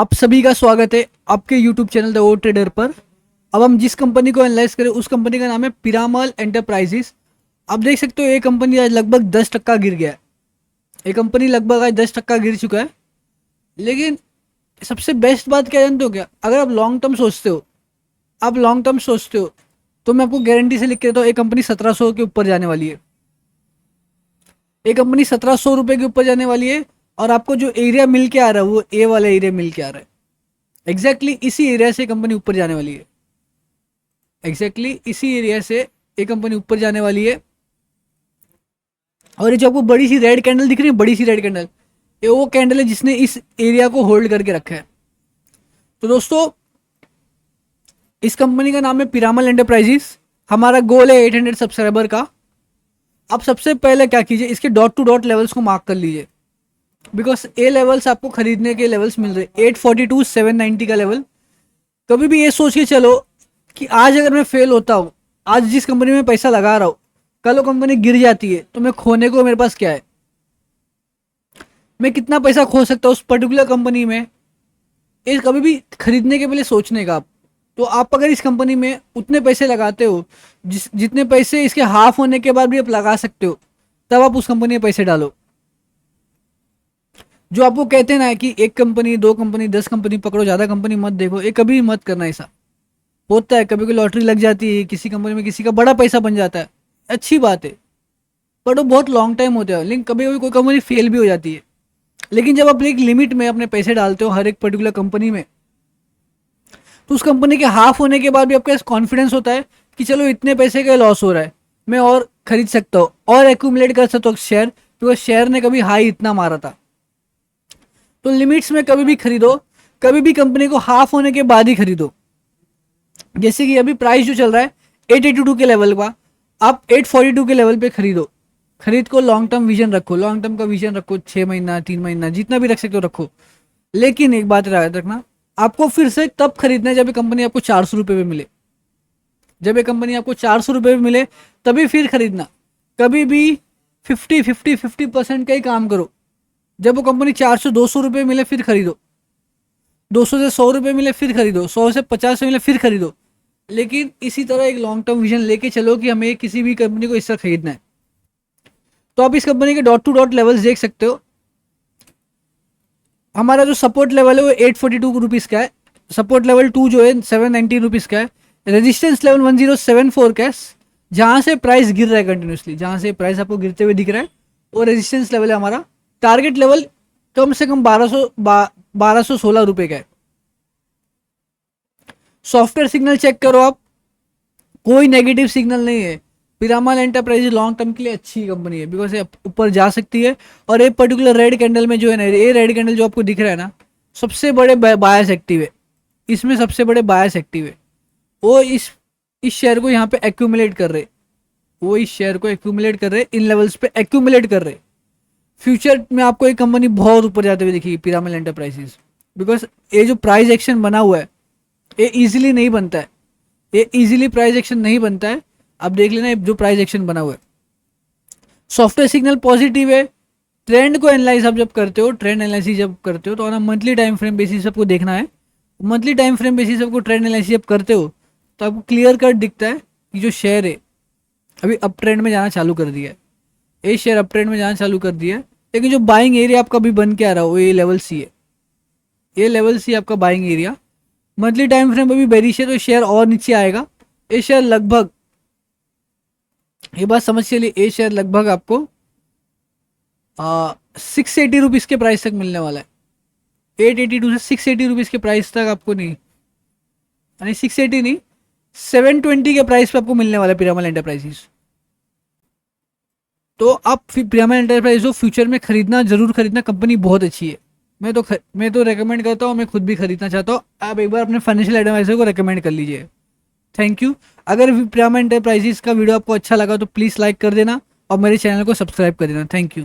आप सभी का स्वागत है आपके YouTube channel the O trader पर। अब हम जिस कंपनी को एनालाइज करें उस कंपनी का नाम है पिरामल एंटरप्राइजेस। आप देख सकते हो ये कंपनी आज लगभग 10% गिर गया है। ये कंपनी लगभग आज 10% गिर चुका है। लेकिन सबसे बेस्ट बात क्या जानते हो क्या? अगर आप लॉन्ग टर्म सोचते हो, तो मैं आपको गारंटी से लिख के देता हूँ ये कंपनी 1700 के ऊपर जाने वाली है। ये कंपनी 1700 रुपये के ऊपर जाने वाली है। और आपको जो एरिया मिल के आ रहा है वो ए वाला एरिया मिल के आ रहा है। इसी एरिया से कंपनी ऊपर जाने वाली है। इसी एरिया से ये कंपनी ऊपर जाने वाली है। और ये जो आपको बड़ी सी रेड कैंडल दिख रही है, बड़ी सी रेड कैंडल, ये वो कैंडल है जिसने इस एरिया को होल्ड करके रखा है। तो दोस्तों, इस कंपनी का नाम है पिरामल एंटरप्राइजेस। हमारा गोल है 800 सब्सक्राइबर का। आप सबसे पहले क्या कीजिए, इसके डॉट टू डॉट लेवल्स को मार्क कर लीजिए। बिकॉज ए लेवल्स आपको खरीदने के लेवल्स मिल रहे, 842 790 का लेवल। कभी भी ये सोच के चलो कि आज अगर मैं फेल होता हूँ, आज जिस कंपनी में पैसा लगा रहा हूँ, कल वो कंपनी गिर जाती है तो मैं खोने को मेरे पास क्या है? मैं कितना पैसा खो सकता हूँ उस पर्टिकुलर कंपनी में? ये कभी भी खरीदने के पहले सोचने का। आप तो आप अगर इस कंपनी में उतने पैसे लगाते हो जितने पैसे इसके हाफ होने के बाद भी आप लगा सकते हो, तब आप उस कंपनी में पैसे डालो। जो आपको कहते हैं ना कि एक कंपनी, दो कंपनी, 10 कंपनी पकड़ो, ज़्यादा कंपनी मत देखो, ये कभी मत करना। ऐसा होता है, कभी कोई लॉटरी लग जाती है किसी कंपनी में, किसी का बड़ा पैसा बन जाता है, अच्छी बात है। बट वो बहुत लॉन्ग टाइम होता है। लेकिन कभी कभी कोई कंपनी फेल भी हो जाती है। लेकिन जब आप एक लिमिट में अपने पैसे डालते हो हर एक पर्टिकुलर कंपनी में, तो उस कंपनी के हाफ होने के बाद भी आपके पास कॉन्फिडेंस होता है कि चलो इतने पैसे का लॉस हो रहा है, मैं और खरीद सकता हूँ और एक्यूमुलेट कर सकता हूँ शेयर, क्योंकि शेयर ने कभी हाई इतना मारा था। तो लिमिट्स में कभी भी खरीदो, कभी भी कंपनी को हाफ होने के बाद ही खरीदो। जैसे कि अभी प्राइस जो चल रहा है 882 के लेवल का, आप 842 के लेवल पे खरीदो। खरीद को लॉन्ग टर्म विजन रखो, लॉन्ग टर्म का विजन रखो, 6 महीना 3 महीना जितना भी रख सकते हो रखो। लेकिन एक बात याद रखना, आपको फिर से तब खरीदना है जब ये कंपनी आपको 400 रुपये पे मिले। जब ये कंपनी आपको 400 रुपये पे मिले तभी फिर खरीदना। कभी भी 50-50-50% का ही काम करो। जब वो कंपनी 400-200 रुपये मिले फिर खरीदो, 200 से 100 रुपये मिले फिर खरीदो, 100 से 50 मिले फिर खरीदो। लेकिन इसी तरह एक लॉन्ग टर्म विजन लेके चलो कि हमें किसी भी कंपनी को इस तरह खरीदना है। तो आप इस कंपनी के डॉट टू डॉट लेवल्स देख सकते हो। हमारा जो सपोर्ट लेवल है वो 842 रुपीज़ का है। सपोर्ट लेवल 2 जो है 790 रुपीज़ का है। रेजिस्टेंस लेवल 1074 का है, जहाँ से प्राइस गिर रहा है कंटिन्यूसली, जहाँ से प्राइस आपको गिरते हुए दिख रहा है वो रेजिस्टेंस लेवल है हमारा। टारगेट लेवल कम से कम 1216 रुपये का है। सॉफ्टवेयर सिग्नल चेक करो आप, कोई नेगेटिव सिग्नल नहीं है। पिरामल एंटरप्राइज लॉन्ग टर्म के लिए अच्छी कंपनी है, बिकॉज ये ऊपर जा सकती है। और एक पर्टिकुलर रेड कैंडल में जो है ना, ये रेड कैंडल जो आपको दिख रहा है ना, सबसे बड़े बायस एक्टिव है। इसमें सबसे बड़े बायस एक्टिव है। वो इस शेयर को यहाँ पे एक्यूमुलेट कर रहे, इन लेवल्स पे एक्यूमुलेट कर रहे। फ्यूचर में आपको एक कंपनी बहुत ऊपर जाते हुए दिखेगी, पिरामल एंटरप्राइजेस। बिकॉज ये जो प्राइस एक्शन बना हुआ है ये इजीली नहीं बनता है, ये इजीली प्राइस एक्शन नहीं बनता है। आप देख लेना जो प्राइस एक्शन बना हुआ है। सॉफ्टवेयर सिग्नल पॉजिटिव है। ट्रेंड को एनालाइज आप जब करते हो, ट्रेंड एनालिसिस जब करते हो तो मंथली टाइम फ्रेम बेसिस आपको देखना है। मंथली टाइम फ्रेम बेसिस आपको ट्रेंड एनालिसिस जब करते हो तो आपको क्लियर कट दिखता है कि जो शेयर है अभी अप ट्रेंड में जाना चालू कर दिया है। ये शेयर अप ट्रेंड में जाना चालू कर दिया है। लेकिन जो बाइंग एरिया आपका अभी बन के आ रहा हो ये लेवल सी है, ये लेवल सी आपका buying area. Monthly time frame अभी बेरिश है तो शेयर और नीचे आएगा। ये शेयर लगभग, ये बात समझ के लिए, ये शेयर लगभग आपको 680 रुपीज़ के प्राइस तक मिलने वाला है। 882 से 680 रुपीज़ के प्राइस तक आपको नहीं, यानी 680 नहीं, 720 के प्राइस पे आपको मिलने वाला है पिरामल एंटरप्राइजेस। तो आप पिरामल एंटरप्राइज को फ्यूचर में खरीदना, जरूर खरीदना, कंपनी बहुत अच्छी है। मैं तो रेकमेंड करता हूँ, मैं खुद भी खरीदना चाहता हूँ। आप एक बार अपने फाइनेंशियल एडवाइजर को रेकमेंड कर लीजिए। Thank you. अगर पिरामल एंटरप्राइजेस का वीडियो आपको अच्छा लगा तो प्लीज़ लाइक कर देना और मेरे चैनल को सब्सक्राइब कर देना। Thank you.